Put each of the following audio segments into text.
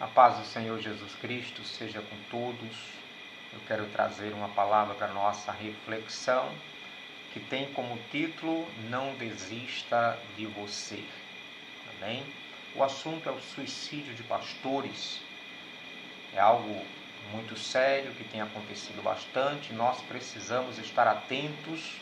A paz do Senhor Jesus Cristo seja com todos. Eu quero trazer uma palavra para nossa reflexão, que tem como título: Não desista de você. Amém? O assunto é o suicídio de pastores. É algo muito sério que tem acontecido bastante. Nós precisamos estar atentos,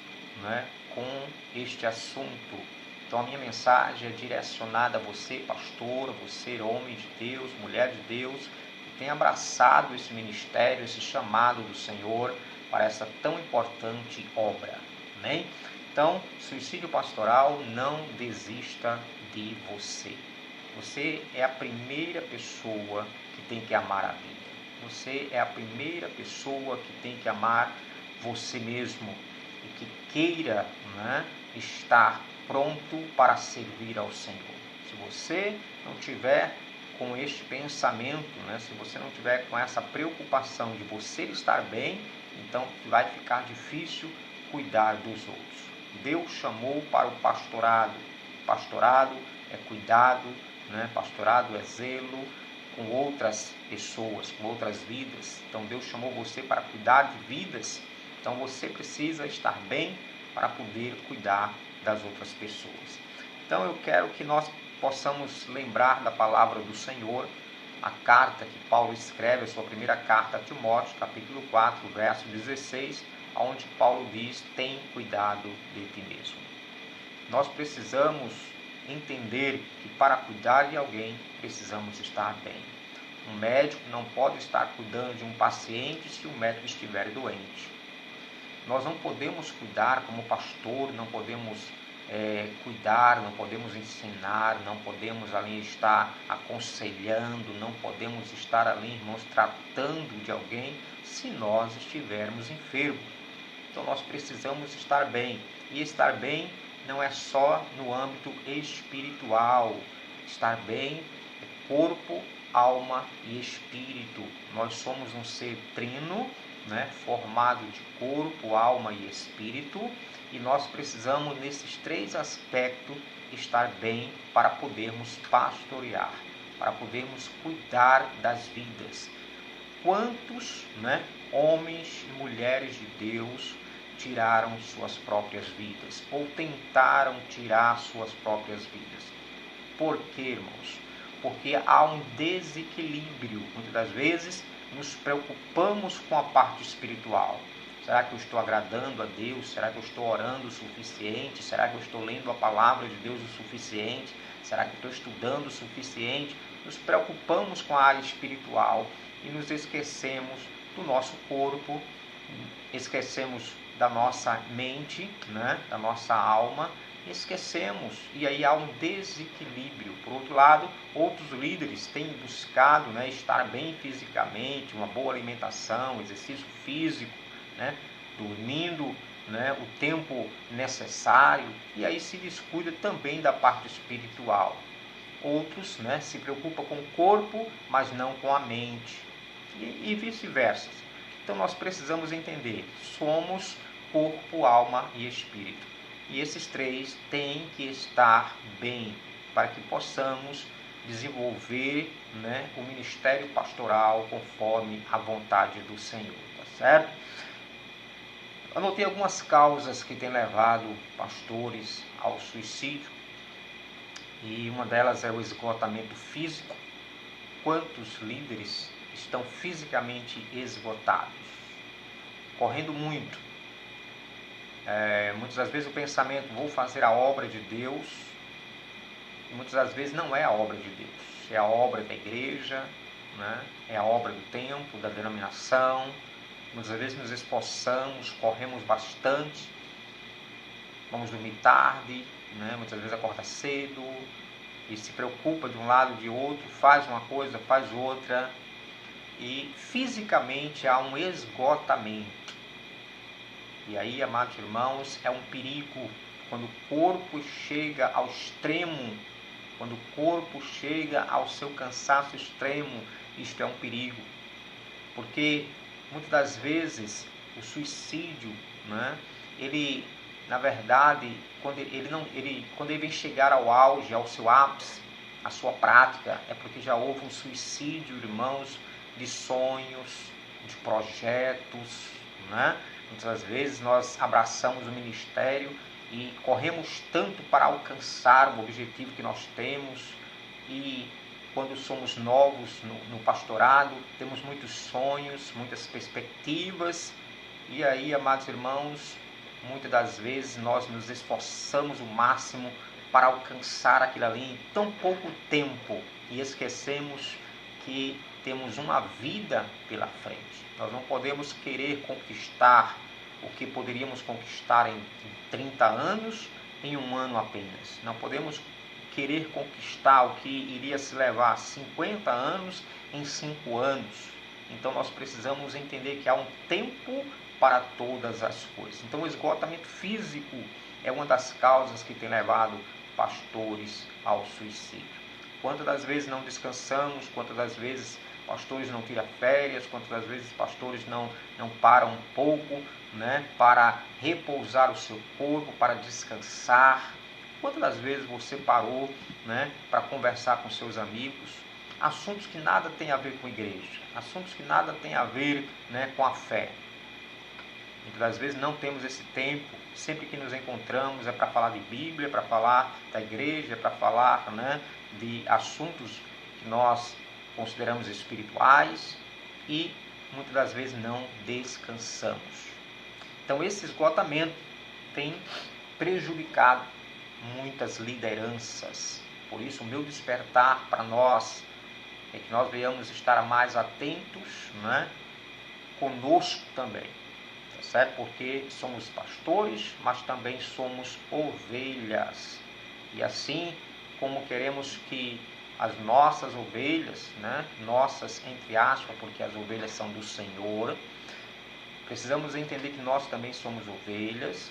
com este assunto. Então a minha mensagem é direcionada a você, pastor, a você, homem de Deus, mulher de Deus, que tem abraçado esse ministério, esse chamado do Senhor para essa tão importante obra. Amém? Então, suicídio pastoral, não desista de você. Você é a primeira pessoa que tem que amar a vida. Você é a primeira pessoa que tem que amar você mesmo e que queira, estar pronto para servir ao Senhor. Se você não tiver com este pensamento, se você não tiver com essa preocupação de você estar bem, então vai ficar difícil cuidar dos outros. Deus chamou para o pastorado. Pastorado é cuidado, pastorado é zelo com outras pessoas, com outras vidas. Então Deus chamou você para cuidar de vidas. Então você precisa estar bem para poder cuidar das outras pessoas. Então eu quero que nós possamos lembrar da palavra do Senhor, a carta que Paulo escreve, a sua primeira carta a Timóteo, capítulo 4, verso 16, onde Paulo diz: tem cuidado de ti mesmo. Nós precisamos entender que para cuidar de alguém, precisamos estar bem. Um médico não pode estar cuidando de um paciente se o médico estiver doente. Nós não podemos cuidar como pastor, não podemos cuidar, não podemos ensinar, não podemos ali estar aconselhando, não podemos estar ali, irmãos, tratando de alguém se nós estivermos enfermos. Então nós precisamos estar bem. E estar bem não é só no âmbito espiritual. Estar bem é corpo, alma e espírito. Nós somos um ser trino, formado de corpo, alma e espírito, e nós precisamos nesses três aspectos estar bem para podermos pastorear, para podermos cuidar das vidas. Quantos homens e mulheres de Deus tiraram suas próprias vidas ou tentaram tirar suas próprias vidas? Por quê, irmãos? Porque há um desequilíbrio. Muitas das vezes nos preocupamos com a parte espiritual. Será que eu estou agradando a Deus? Será que eu estou orando o suficiente? Será que eu estou lendo a palavra de Deus o suficiente? Será que eu estou estudando o suficiente? Nos preocupamos com a área espiritual e nos esquecemos do nosso corpo, esquecemos da nossa mente, da nossa alma, esquecemos, e aí há um desequilíbrio. Por outro lado, outros líderes têm buscado estar bem fisicamente, uma boa alimentação, exercício físico, dormindo o tempo necessário, e aí se descuida também da parte espiritual. Outros se preocupam com o corpo, mas não com a mente, e vice-versa. Então nós precisamos entender, somos corpo, alma e espírito. E esses três têm que estar bem para que possamos desenvolver o ministério pastoral conforme a vontade do Senhor, tá certo? Anotei algumas causas que têm levado pastores ao suicídio, e uma delas é o esgotamento físico. Quantos líderes estão fisicamente esgotados, correndo muito? Muitas das vezes o pensamento: vou fazer a obra de Deus, e muitas das vezes não é a obra de Deus, é a obra da igreja, é a obra do templo, da denominação. Muitas vezes nos esforçamos, corremos bastante, vamos dormir tarde, muitas vezes acorda cedo e se preocupa de um lado de outro, faz uma coisa, faz outra, e fisicamente há um esgotamento. E aí, amados irmãos, é um perigo quando o corpo chega ao extremo, quando o corpo chega ao seu cansaço extremo. Isto é um perigo, porque muitas das vezes o suicídio, ele, na verdade, quando ele vem chegar ao auge, ao seu ápice, a sua prática, é porque já houve um suicídio, irmãos, de sonhos, de projetos, né? Muitas vezes nós abraçamos o ministério e corremos tanto para alcançar o objetivo que nós temos, e quando somos novos no pastorado, temos muitos sonhos, muitas perspectivas, e aí, amados irmãos, muitas das vezes nós nos esforçamos o máximo para alcançar aquilo ali em tão pouco tempo e esquecemos que temos uma vida pela frente. Nós não podemos querer conquistar o que poderíamos conquistar em 30 anos em um ano apenas. Não podemos querer conquistar o que iria se levar 50 anos em 5 anos. Então nós precisamos entender que há um tempo para todas as coisas. Então o esgotamento físico é uma das causas que tem levado pastores ao suicídio. Quantas das vezes não descansamos, quantas das vezes pastores não tiram férias, quantas das vezes pastores não param um pouco, né, para repousar o seu corpo, para descansar. Quantas das vezes você parou, né, para conversar com seus amigos, assuntos que nada tem a ver com a igreja, assuntos que nada tem a ver, né, com a fé. Muitas das vezes não temos esse tempo. Sempre que nos encontramos é para falar de Bíblia, para falar da igreja, para falar, né, de assuntos que nós consideramos espirituais, e muitas das vezes não descansamos. Então esse esgotamento tem prejudicado muitas lideranças. Por isso o meu despertar para nós é que nós venhamos estar mais atentos, né, conosco também. Certo? Porque somos pastores, mas também somos ovelhas. E assim como queremos que as nossas ovelhas, né, nossas entre aspas, porque as ovelhas são do Senhor, precisamos entender que nós também somos ovelhas,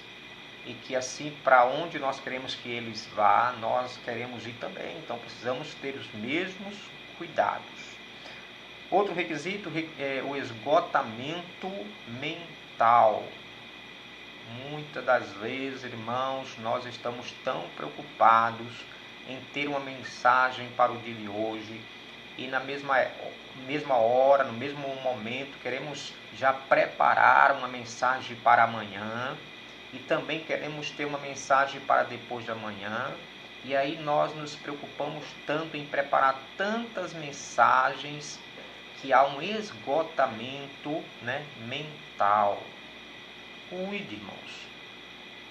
e que assim, para onde nós queremos que eles vá, nós queremos ir também. Então precisamos ter os mesmos cuidados. Outro requisito é o esgotamento mental. Muitas das vezes, irmãos, nós estamos tão preocupados em ter uma mensagem para o dia de hoje, e na mesma hora, no mesmo momento, queremos já preparar uma mensagem para amanhã, e também queremos ter uma mensagem para depois de amanhã, e aí nós nos preocupamos tanto em preparar tantas mensagens que há um esgotamento, né, mental. Cuide, irmãos.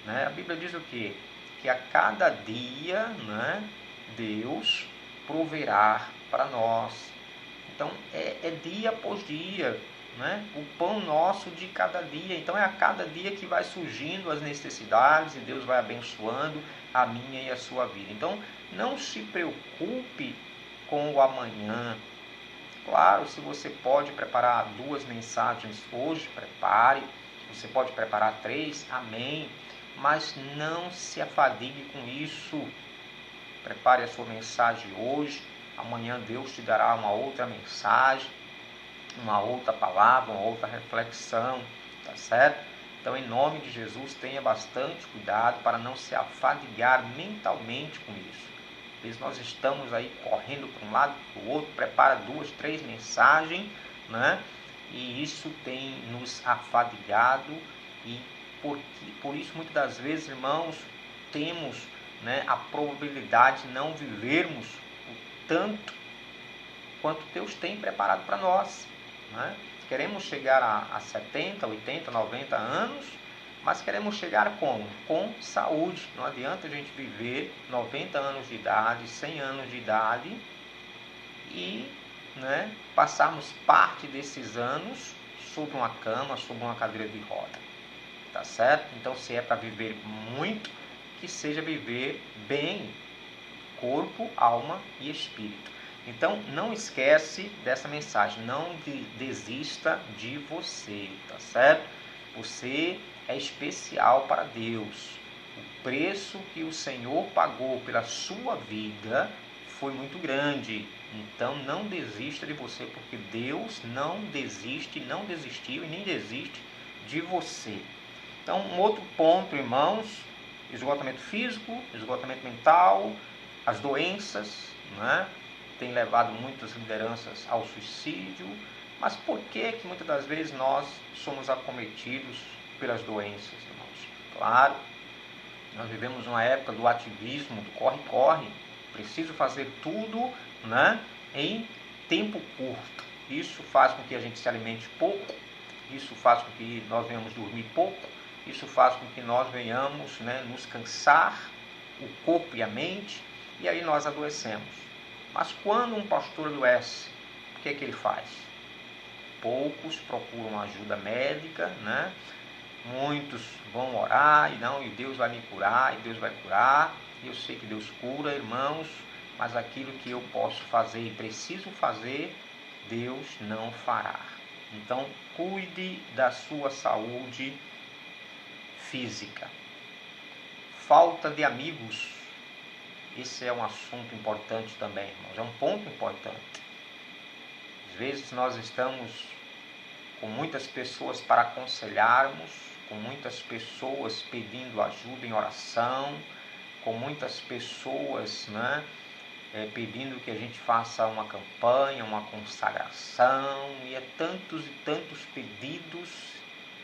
Né? A Bíblia diz o quê? Que a cada dia, né, Deus proverá para nós. Então é dia após dia, né? O pão nosso de cada dia. Então é a cada dia que vai surgindo as necessidades, e Deus vai abençoando a minha e a sua vida. Então não se preocupe com o amanhã. Claro, se você pode preparar 2 mensagens hoje, prepare. Você pode preparar 3, amém. Mas não se afadigue com isso. Prepare a sua mensagem hoje. Amanhã Deus te dará uma outra mensagem, uma outra palavra, uma outra reflexão, tá certo? Então, em nome de Jesus, tenha bastante cuidado para não se afadigar mentalmente com isso. Às vezes nós estamos aí correndo para um lado e para o outro, prepara 2, 3 mensagens, né? E isso tem nos afadigado, e por isso muitas das vezes, irmãos, temos, né, a probabilidade de não vivermos o tanto quanto Deus tem preparado para nós, né? Queremos chegar a 70, 80, 90 anos, mas queremos chegar como? Com saúde. Não adianta a gente viver 90 anos de idade, 100 anos de idade e, né, passarmos parte desses anos sobre uma cama, sobre uma cadeira de roda. Tá certo? Então, se é para viver muito, que seja viver bem, corpo, alma e espírito. Então, não esquece dessa mensagem, não desista de você, tá certo? Você é especial para Deus. O preço que o Senhor pagou pela sua vida foi muito grande. Então, não desista de você, porque Deus não desiste, não desistiu e nem desiste de você. Então, um outro ponto, irmãos, esgotamento físico, esgotamento mental, as doenças, né? Tem levado muitas lideranças ao suicídio. Mas por que muitas das vezes nós somos acometidos pelas doenças, irmãos? Claro, nós vivemos uma época do ativismo, do corre-corre. Preciso fazer tudo, né, em tempo curto. Isso faz com que a gente se alimente pouco. Isso faz com que nós venhamos dormir pouco. Isso faz com que nós venhamos, né, nos cansar, o corpo e a mente. E aí nós adoecemos. Mas quando um pastor adoece, o que é que ele faz? Poucos procuram ajuda médica, né? Muitos vão orar e Deus vai me curar, e Deus vai curar. Eu sei que Deus cura, irmãos, mas aquilo que eu posso fazer e preciso fazer, Deus não fará. Então, cuide da sua saúde física. Falta de amigos. Esse é um assunto importante também, irmãos. É um ponto importante. Às vezes nós estamos com muitas pessoas para aconselharmos, com muitas pessoas pedindo ajuda em oração, com muitas pessoas, né, pedindo que a gente faça uma campanha, uma consagração, e é tantos e tantos pedidos,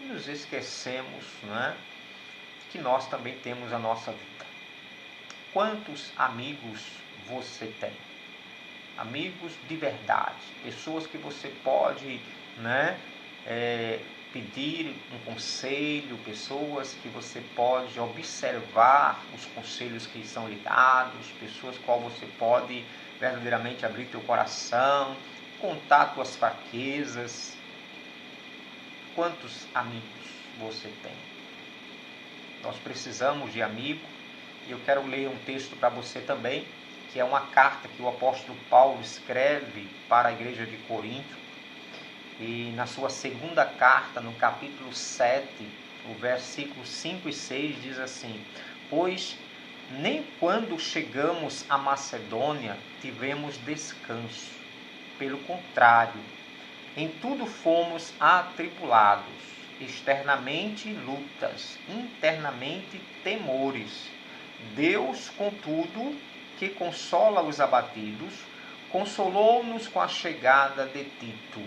e nos esquecemos, né, que nós também temos a nossa vida. Quantos amigos você tem? Amigos de verdade, pessoas que você pode, né, pedir um conselho, pessoas que você pode observar os conselhos que são lhe dados, pessoas com qual você pode verdadeiramente abrir teu coração, contar tuas fraquezas. Quantos amigos você tem? Nós precisamos de amigo, e eu quero ler um texto para você também, que é uma carta que o apóstolo Paulo escreve para a igreja de Corinto. E na sua segunda carta, no capítulo 7, o versículo 5 e 6 diz assim: pois nem quando chegamos à Macedônia tivemos descanso. Pelo contrário, em tudo fomos atribulados, externamente lutas, internamente temores. Deus, contudo, que consola os abatidos, consolou-nos com a chegada de Tito.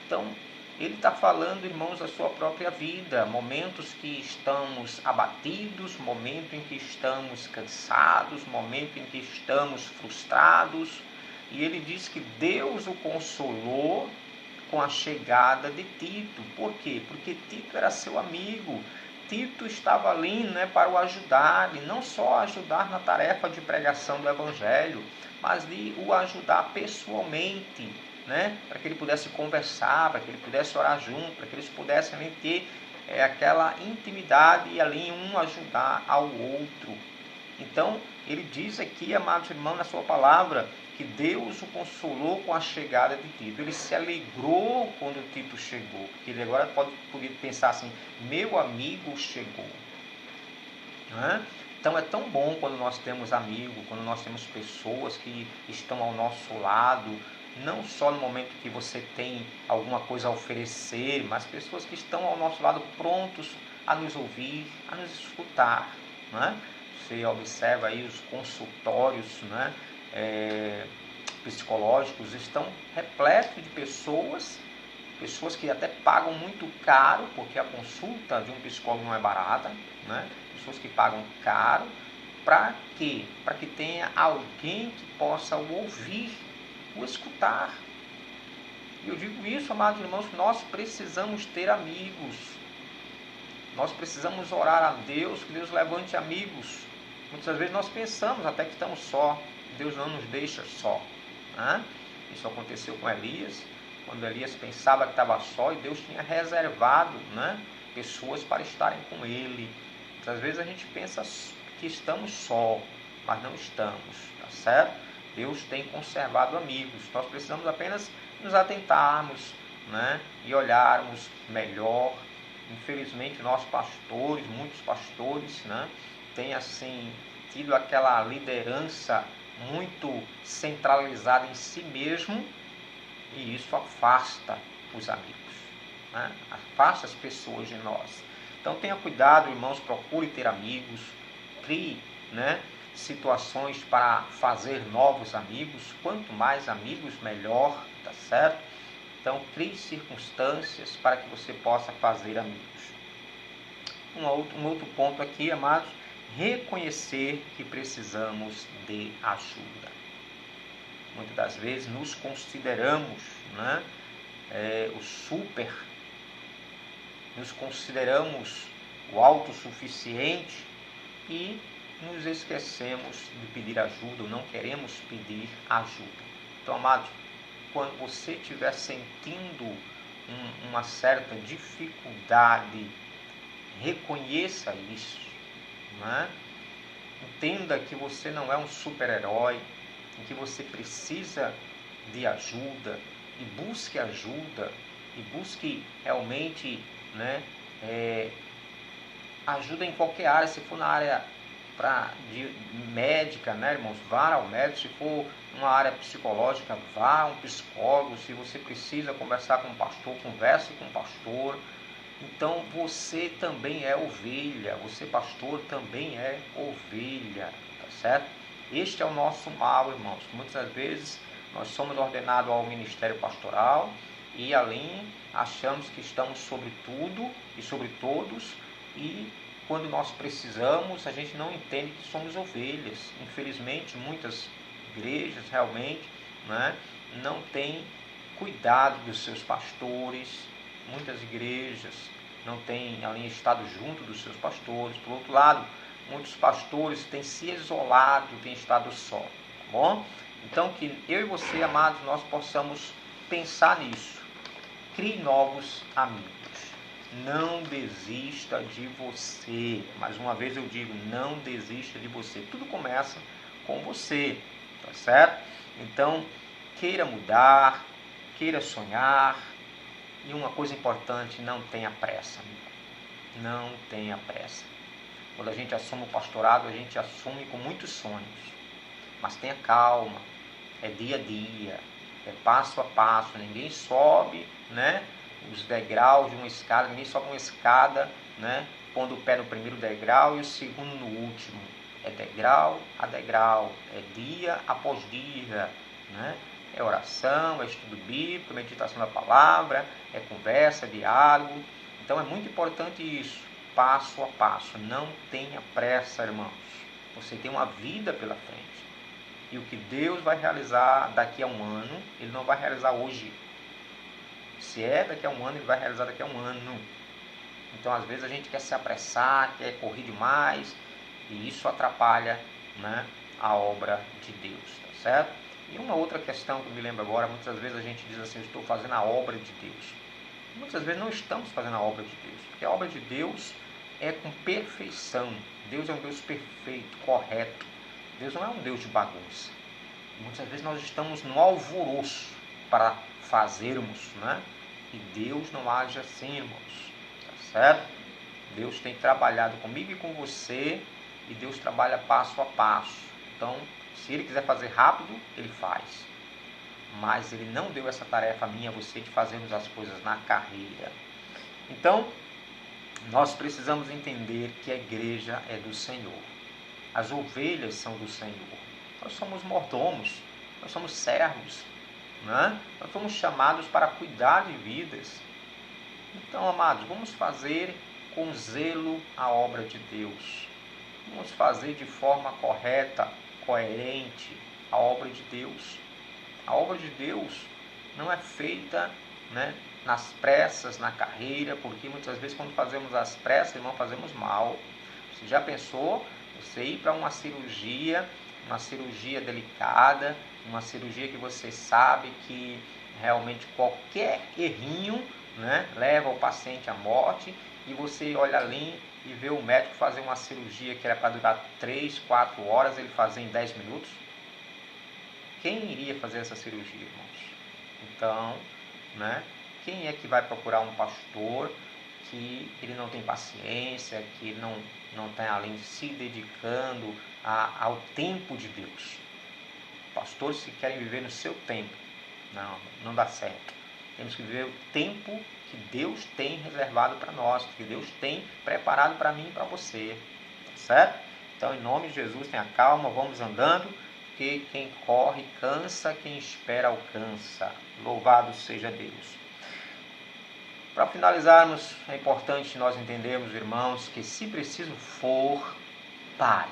Então, ele está falando, irmãos, da sua própria vida, momentos que estamos abatidos, momento em que estamos cansados, momento em que estamos frustrados, e ele diz que Deus o consolou com a chegada de Tito. Por quê? Porque Tito era seu amigo. Tito estava ali, né, para o ajudar, e não só ajudar na tarefa de pregação do Evangelho, mas de o ajudar pessoalmente, né, para que ele pudesse conversar, para que ele pudesse orar junto, para que eles pudessem ali ter aquela intimidade e ali um ajudar ao outro. Então, ele diz aqui, amados irmãos, na sua palavra, que Deus o consolou com a chegada de Tito. Ele se alegrou quando Tito chegou, porque ele agora podia pensar assim: meu amigo chegou. Né? Então é tão bom quando nós temos amigos, quando nós temos pessoas que estão ao nosso lado, não só no momento que você tem alguma coisa a oferecer, mas pessoas que estão ao nosso lado prontos a nos ouvir, a nos escutar. Né? Você observa aí os consultórios, né, psicológicos estão repletos de pessoas que até pagam muito caro, porque a consulta de um psicólogo não é barata, né? Pessoas que pagam caro, para quê? Para que tenha alguém que possa o ouvir, o escutar. E eu digo isso, amados irmãos, nós precisamos ter amigos. Nós precisamos orar a Deus, que Deus levante amigos. Muitas vezes nós pensamos até que estamos só. Deus não nos deixa só. Né? Isso aconteceu com Elias, quando Elias pensava que estava só, e Deus tinha reservado, né, pessoas para estarem com ele. Muitas vezes a gente pensa que estamos só, mas não estamos, tá certo? Deus tem conservado amigos. Nós precisamos apenas nos atentarmos, né, e olharmos melhor. Infelizmente, nossos pastores, muitos pastores, né, têm assim tido aquela liderança muito centralizada em si mesmo, e isso afasta os amigos, né? Afasta as pessoas de nós. Então tenha cuidado, irmãos, procure ter amigos, crie, né, situações para fazer novos amigos. Quanto mais amigos, melhor, tá certo? Então, crie circunstâncias para que você possa fazer amigos. Um outro ponto aqui, amados, reconhecer que precisamos de ajuda. Muitas das vezes nos consideramos, né, o super, nos consideramos o autossuficiente e nos esquecemos de pedir ajuda, ou não queremos pedir ajuda. Então, amados, quando você estiver sentindo uma certa dificuldade, reconheça isso, né? Entenda que você não é um super-herói, que você precisa de ajuda, e busque ajuda, e busque realmente, né, ajuda em qualquer área. Se for na área de médica, né, irmãos, vá ao médico. Se for uma área psicológica, vá a um psicólogo. Se você precisa conversar com um pastor, converse com um pastor. Então, você também é ovelha, você, pastor, também é ovelha, tá certo? Este é o nosso mal, irmãos. Muitas vezes nós somos ordenados ao ministério pastoral e ali achamos que estamos sobre tudo e sobre todos, e quando nós precisamos, a gente não entende que somos ovelhas. Infelizmente, muitas igrejas realmente, né, não têm cuidado dos seus pastores. Muitas igrejas não têm ali estado junto dos seus pastores. Por outro lado, muitos pastores têm se isolado, têm estado só, tá bom? Então, que eu e você, amados, nós possamos pensar nisso. Crie novos amigos. Não desista de você. Mais uma vez eu digo, não desista de você. Tudo começa com você, tá certo? Então, queira mudar, queira sonhar. E uma coisa importante, não tenha pressa, amigo. Não tenha pressa. Quando a gente assume o pastorado, a gente assume com muitos sonhos. Mas tenha calma. É dia a dia. É passo a passo. Ninguém sobe, né, os degraus de uma escada. Ninguém sobe uma escada, né, pondo o pé no primeiro degrau e o segundo no último. É degrau a degrau. É dia após dia, né? É oração, é estudo bíblico, meditação da palavra, é conversa, diálogo. Então é muito importante isso, passo a passo. Não tenha pressa, irmãos. Você tem uma vida pela frente. E o que Deus vai realizar daqui a um ano, Ele não vai realizar hoje. Se é daqui a um ano, Ele vai realizar daqui a um ano. Então às vezes a gente quer se apressar, quer correr demais, e isso atrapalha, né, a obra de Deus, tá certo? E uma outra questão que eu me lembro agora, muitas vezes a gente diz assim, eu estou fazendo a obra de Deus. Muitas vezes não estamos fazendo a obra de Deus, porque a obra de Deus é com perfeição. Deus é um Deus perfeito, correto. Deus não é um Deus de bagunça. Muitas vezes nós estamos no alvoroço para fazermos, né? E Deus não age assim, irmãos, tá certo? Deus tem trabalhado comigo e com você, e Deus trabalha passo a passo. Então, se Ele quiser fazer rápido, Ele faz. Mas Ele não deu essa tarefa a mim e a você de fazermos as coisas na carreira. Então, nós precisamos entender que a igreja é do Senhor. As ovelhas são do Senhor. Nós somos mordomos, nós somos servos, né? Nós fomos chamados para cuidar de vidas. Então, amados, vamos fazer com zelo a obra de Deus. Vamos fazer de forma correta, coerente a obra de Deus. A obra de Deus não é feita, né, nas pressas, na carreira, porque muitas vezes quando fazemos as pressas, irmão, fazemos mal. Você já pensou você ir para uma cirurgia delicada, uma cirurgia que você sabe que realmente qualquer errinho, né, leva o paciente à morte, e você olha ali e vê o médico fazer uma cirurgia que era para durar 3, 4 horas, ele fazer em 10 minutos? Quem iria fazer essa cirurgia, irmãos? Então, né, quem é que vai procurar um pastor que ele não tem paciência, que ele não está ali se dedicando ao tempo de Deus? Pastores que querem viver no seu tempo, não dá certo. Temos que viver o tempo que Deus tem reservado para nós, que Deus tem preparado para mim e para você, tá certo? Então, em nome de Jesus, tenha calma, vamos andando, que quem corre cansa, quem espera alcança. Louvado seja Deus. Para finalizarmos, é importante nós entendermos, irmãos, que se preciso for, pare.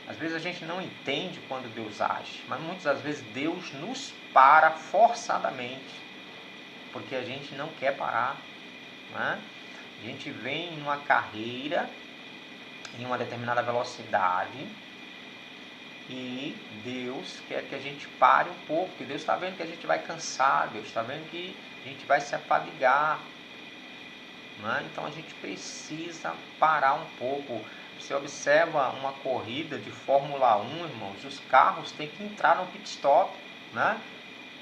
Às vezes a gente não entende quando Deus age, mas muitas das vezes Deus nos para forçadamente, porque a gente não quer parar, né? A gente vem em uma carreira, em uma determinada velocidade, e Deus quer que a gente pare um pouco, porque Deus está vendo que a gente vai cansar, Deus está vendo que a gente vai se afadigar, né? Então a gente precisa parar um pouco. Você observa uma corrida de Fórmula 1, irmãos, os carros têm que entrar no pit stop, né?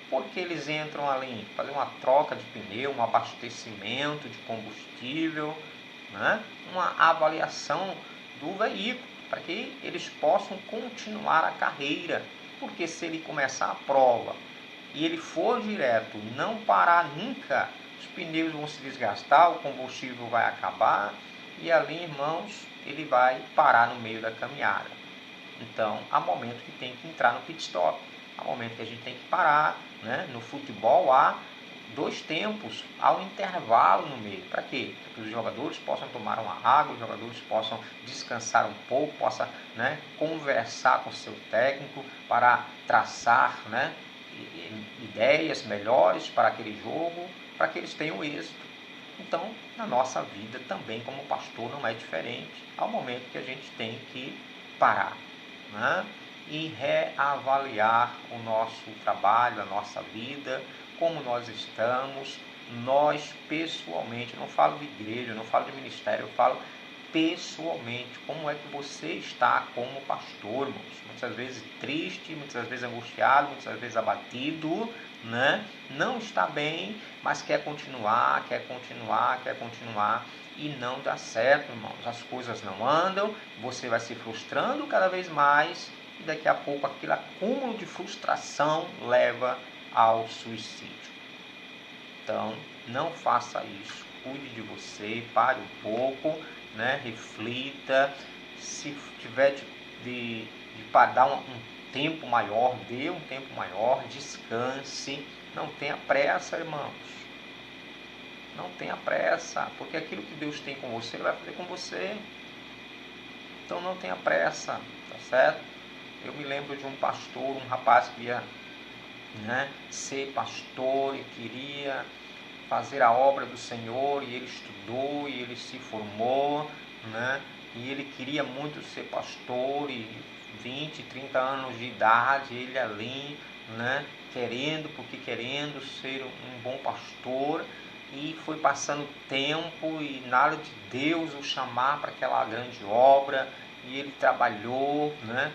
Porque eles entram ali, fazer uma troca de pneu, um abastecimento de combustível, né? Uma avaliação do veículo, para que eles possam continuar a carreira. Porque se ele começar a prova e ele for direto, não parar nunca, os pneus vão se desgastar, o combustível vai acabar e ali, irmãos, ele vai parar no meio da caminhada. Então, há momento que tem que entrar no pit stop, há momento que a gente tem que parar, né? No futebol há 2 tempos, há um intervalo no meio. Para quê? Para que os jogadores possam tomar uma água, os jogadores possam descansar um pouco, possam, né, conversar com o seu técnico para traçar, né, ideias melhores para aquele jogo, para que eles tenham êxito. Então, na nossa vida também, como pastor, não é diferente. Há um momento que a gente tem que parar, né, e reavaliar o nosso trabalho, a nossa vida, como nós estamos, nós pessoalmente, não falo de igreja, não falo de ministério, eu falo pessoalmente, como é que você está como pastor, irmãos? Muitas vezes triste, muitas vezes angustiado, muitas vezes abatido, né? Não está bem, mas quer continuar e não dá certo, irmãos. As coisas não andam, você vai se frustrando cada vez mais e daqui a pouco aquele acúmulo de frustração leva ao suicídio. Então, não faça isso. Cuide de você, pare um pouco, né? Reflita. Se tiver de dar um tempo maior, dê um tempo maior, descanse. Não tenha pressa, irmãos. Não tenha pressa, porque aquilo que Deus tem com você, Ele vai fazer com você. Então, não tenha pressa, tá certo? Eu me lembro de um pastor, um rapaz que ia, né, ser pastor e queria fazer a obra do Senhor, e ele estudou e ele se formou, né, e ele queria muito ser pastor, e 20, 30 anos de idade, ele ali, né, querendo ser um bom pastor, e foi passando tempo e nada de Deus o chamar para aquela grande obra, e ele trabalhou, né,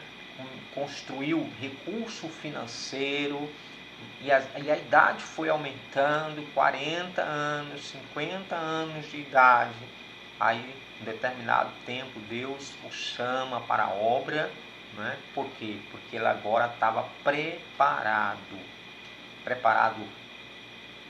construiu recurso financeiro, e a idade foi aumentando, 40 anos, 50 anos de idade. Aí, em determinado tempo, Deus o chama para a obra, né? Por quê? Porque ele agora estava preparado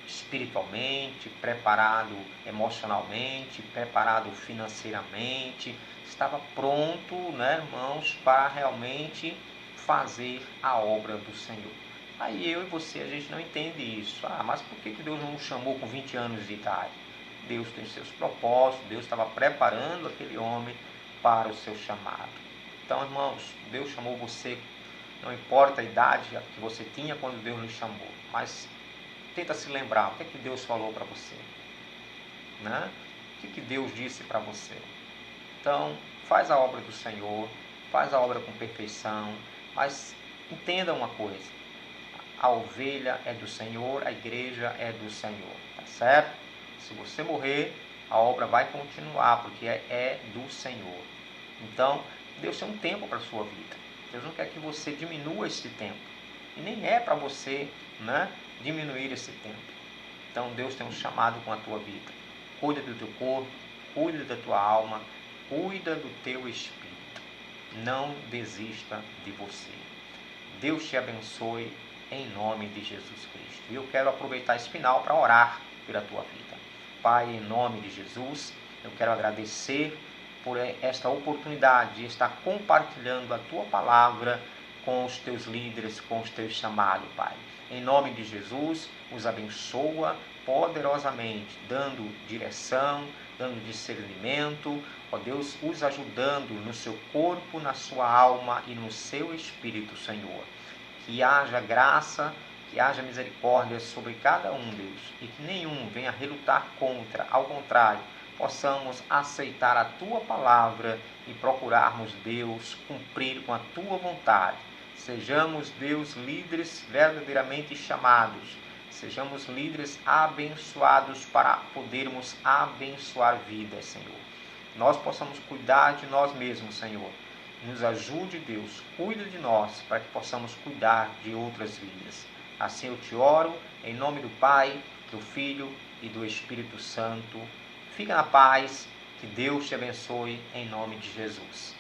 espiritualmente, preparado emocionalmente, preparado financeiramente, estava pronto, né, irmãos, para realmente fazer a obra do Senhor. Aí eu e você, a gente não entende isso. Mas por que Deus não o chamou com 20 anos de idade? Deus tem seus propósitos, Deus estava preparando aquele homem para o seu chamado. Então, irmãos, Deus chamou você, não importa a idade que você tinha quando Deus lhe chamou, mas tenta se lembrar, o que é que Deus falou para você? Né? O que é que Deus disse para você? Então, faz a obra do Senhor, faz a obra com perfeição, mas entenda uma coisa, a ovelha é do Senhor, a igreja é do Senhor, tá certo? Se você morrer, a obra vai continuar, porque é do Senhor. Então, Deus tem um tempo para a sua vida. Deus não quer que você diminua esse tempo. E nem é para você, né, diminuir esse tempo. Então, Deus tem um chamado com a tua vida. Cuida do teu corpo, cuida da tua alma, cuida do teu espírito. Não desista de você. Deus te abençoe em nome de Jesus Cristo. E eu quero aproveitar esse final para orar pela tua vida. Pai, em nome de Jesus, eu quero agradecer por esta oportunidade de estar compartilhando a Tua palavra com os Teus líderes, com os Teus chamados, Pai. Em nome de Jesus, os abençoa poderosamente, dando direção, dando discernimento, ó Deus, os ajudando no seu corpo, na sua alma e no seu espírito, Senhor. Que haja graça, que haja misericórdia sobre cada um, Deus, e que nenhum venha relutar contra, ao contrário, possamos aceitar a Tua palavra e procurarmos, Deus, cumprir com a Tua vontade. Sejamos, Deus, líderes verdadeiramente chamados, sejamos líderes abençoados para podermos abençoar vidas, Senhor. Nós possamos cuidar de nós mesmos, Senhor. Nos ajude, Deus, cuida de nós para que possamos cuidar de outras vidas. Assim eu te oro, em nome do Pai, do Filho e do Espírito Santo. Fica na paz, que Deus te abençoe, em nome de Jesus.